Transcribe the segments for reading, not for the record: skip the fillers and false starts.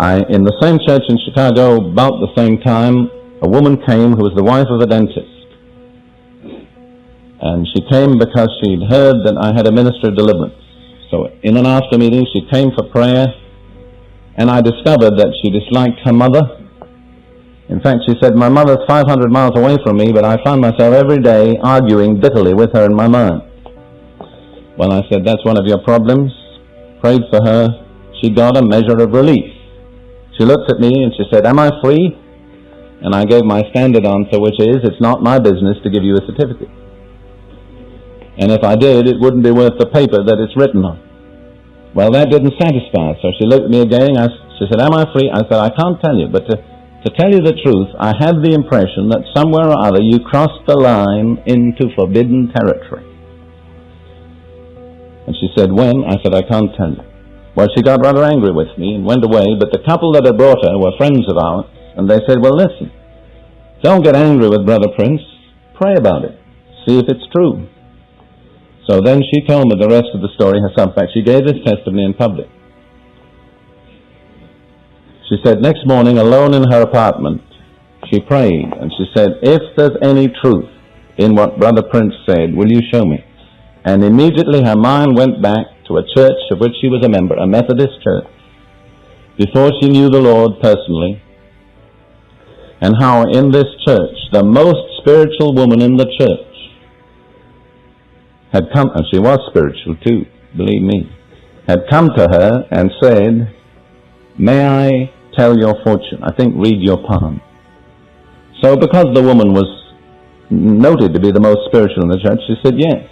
In the same church in Chicago, about the same time, a woman came who was the wife of a dentist. And she came because she'd heard that I had a ministry of deliverance. So in an after meeting, she came for prayer, and I discovered that she disliked her mother. In fact, she said, my mother's 500 miles away from me, but I find myself every day arguing bitterly with her in my mind. Well, I said, that's one of your problems. Prayed for her. She got a measure of relief. She looked at me and she said, am I free? And I gave my standard answer, which is, it's not my business to give you a certificate. And if I did, it wouldn't be worth the paper that it's written on. Well, that didn't satisfy her. So she looked at me again. She said, am I free? I said, I can't tell you, but to tell you the truth, I have the impression that somewhere or other you crossed the line into forbidden territory. And she said, when? I said, I can't tell you. Well, she got rather angry with me and went away, but the couple that had brought her were friends of ours, and they said, well, listen, don't get angry with Brother Prince. Pray about it. See if it's true. So then she told me the rest of the story herself. In fact, she gave this testimony in public. She said, next morning, alone in her apartment, she prayed, and she said, if there's any truth in what Brother Prince said, will you show me? And immediately her mind went back to a church of which she was a member, a Methodist church, before she knew the Lord personally, and how in this church, the most spiritual woman in the church had come, and she was spiritual too, believe me, had come to her and said, may I tell your fortune? I think read your palm. So because the woman was noted to be the most spiritual in the church, she said yes.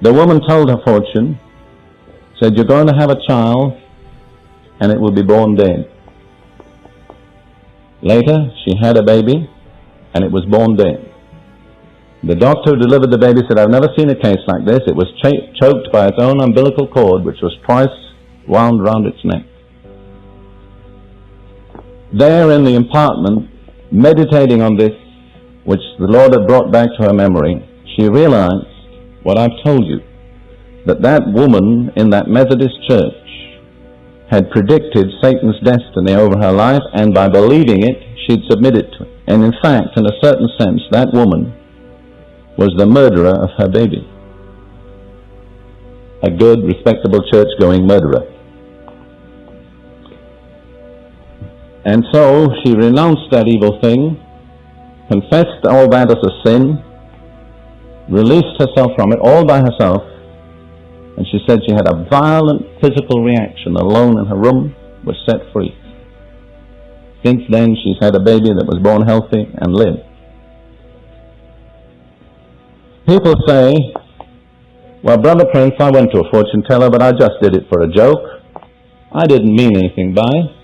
The woman told her fortune, said, you're going to have a child and it will be born dead. Later, she had a baby and it was born dead. The doctor who delivered the baby said, I've never seen a case like this. It was choked by its own umbilical cord, which was twice wound round its neck. There in the apartment, meditating on this, which the Lord had brought back to her memory, she realized what I've told you, that woman in that Methodist church had predicted Satan's destiny over her life, and by believing it, she'd submitted to it. And in fact, in a certain sense, that woman was the murderer of her baby. A good, respectable, church-going murderer. And so she renounced that evil thing, confessed all that as a sin, released herself from it all by herself, and she said she had a violent physical reaction alone in her room, was set free. Since then, she's had a baby that was born healthy and lived. People say, well, Brother Prince, I went to a fortune teller, but I just did it for a joke. I didn't mean anything by it.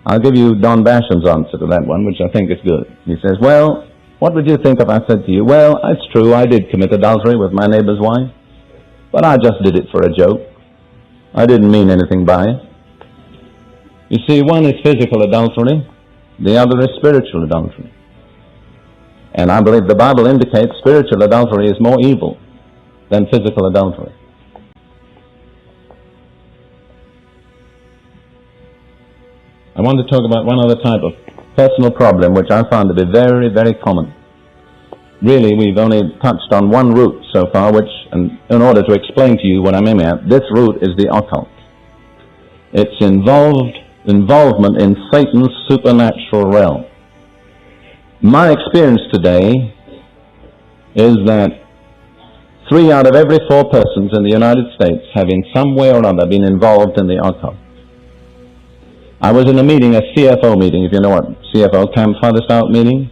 I'll give you Don Basham's answer to that one, which I think is good. He says, well, what would you think if I said to you, well, it's true, I did commit adultery with my neighbor's wife, but I just did it for a joke. I didn't mean anything by it. You see, one is physical adultery, the other is spiritual adultery. And I believe the Bible indicates spiritual adultery is more evil than physical adultery. I want to talk about one other type of personal problem which I found to be very, very common. Really, we've only touched on one root so far, which, and in order to explain to you what I'm aiming at, this root is the occult. It's involvement in Satan's supernatural realm. My experience today is that 3 out of every 4 persons in the United States have in some way or other been involved in the occult. I was in a meeting, a CFO meeting, if you know what CFO, Camp Father Stout meeting,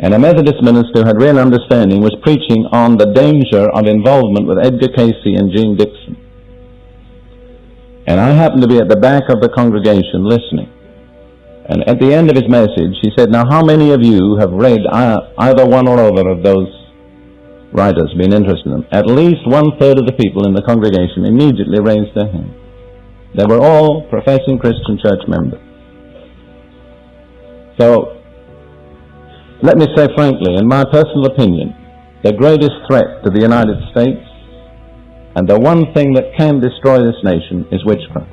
and a Methodist minister who had real understanding was preaching on the danger of involvement with Edgar Casey and Gene Dixon. And I happened to be at the back of the congregation listening. And at the end of his message, he said, now how many of you have read either one or other of those writers, been interested in them? At least 1/3 of the people in the congregation immediately raised their hand. They were all professing Christian church members. So, let me say frankly, in my personal opinion, the greatest threat to the United States and the one thing that can destroy this nation is witchcraft.